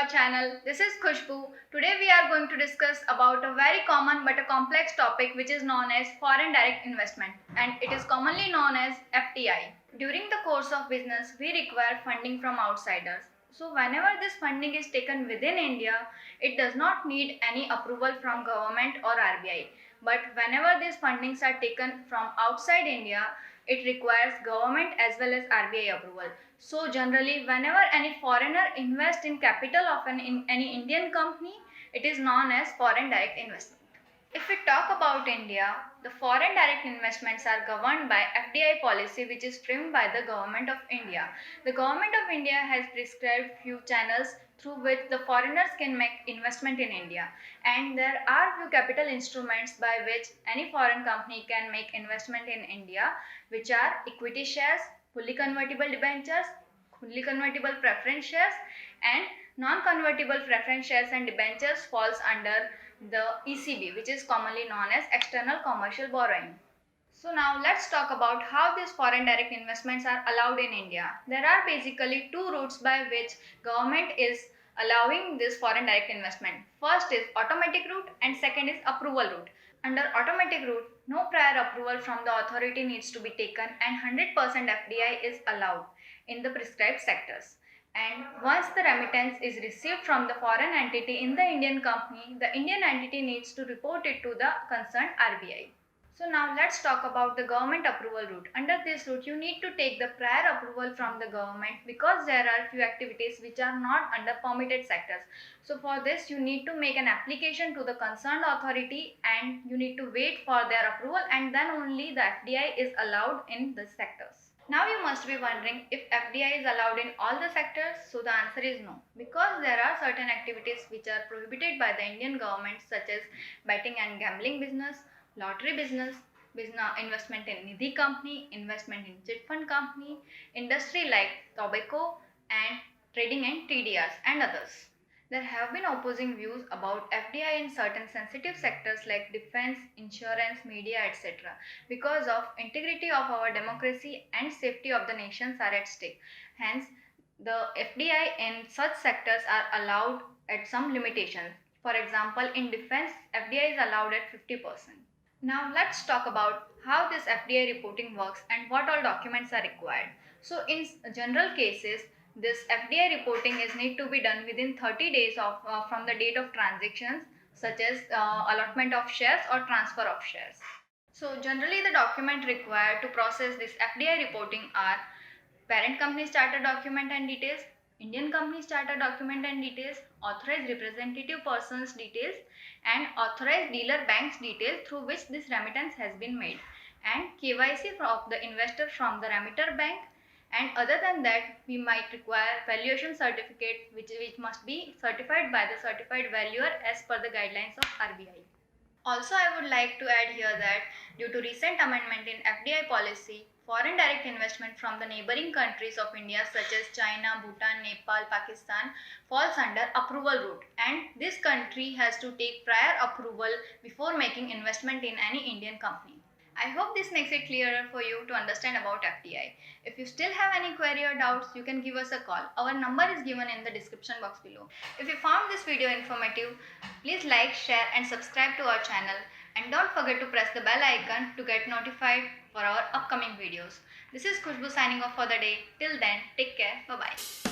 our channel. This is Khushbu. Today we are going to discuss about a very common but a complex topic which is known as foreign direct investment, and it is commonly known as FDI. During the course of business, we require funding from outsiders. So whenever this funding is taken within India, it does not need any approval from government or RBI. But whenever these fundings are taken from outside India, it requires government as well as RBI approval. So generally, whenever any foreigner invests in capital of any Indian company, it is known as foreign direct investment. If we talk about India, the foreign direct investments are governed by FDI policy, which is framed by the Government of India. The Government of India has prescribed few channels through which the foreigners can make investment in India, and there are few capital instruments by which any foreign company can make investment in India, which are equity shares, fully convertible debentures, fully convertible preference shares, and non-convertible preference shares and debentures falls under the ECB, which is commonly known as external commercial borrowing. So now let's talk about how these foreign direct investments are allowed in India. There are basically two routes by which government is allowing this foreign direct investment. First is automatic route and second is approval route. Under automatic route, no prior approval from the authority needs to be taken and 100% FDI is allowed in the prescribed sectors. And once the remittance is received from the foreign entity in the Indian company, the Indian entity needs to report it to the concerned RBI. So now let's talk about the government approval route. Under this route, you need to take the prior approval from the government because there are few activities which are not under permitted sectors. So for this, you need to make an application to the concerned authority and you need to wait for their approval, and then only the FDI is allowed in the sectors. Now you must be wondering if FDI is allowed in all the sectors. So the answer is no, because there are certain activities which are prohibited by the Indian government, such as betting and gambling business, lottery business, investment in Nidhi company, investment in chit fund company, industry like tobacco and trading in TDRs and others. There have been opposing views about FDI in certain sensitive sectors like defense, insurance, media, etc. because of integrity of our democracy and safety of the nations are at stake. Hence, the FDI in such sectors are allowed at some limitations. For example, in defense, FDI is allowed at 50%. Now let's talk about how this FDI reporting works and what all documents are required. So in general cases, this FDI reporting is need to be done within 30 days of from the date of transactions, such as allotment of shares or transfer of shares. So generally the document required to process this FDI reporting are parent company charter document and details, Indian company charter document and details, authorized representative persons details, and authorized dealer banks details through which this remittance has been made, and KYC of the investor from the remitter bank. And other than that, we might require valuation certificate which must be certified by the certified valuer as per the guidelines of RBI. Also, I would like to add here that due to recent amendment in FDI policy, foreign direct investment from the neighboring countries of India such as China, Bhutan, Nepal, Pakistan falls under approval route, and this country has to take prior approval before making investment in any Indian company. I hope this makes it clearer for you to understand about FDI. If you still have any query or doubts, you can give us a call. Our number is given in the description box below. If you found this video informative, please like, share and subscribe to our channel, and don't forget to press the bell icon to get notified for our upcoming videos. This is Khushbu signing off for the day. Till then, take care. Bye-bye.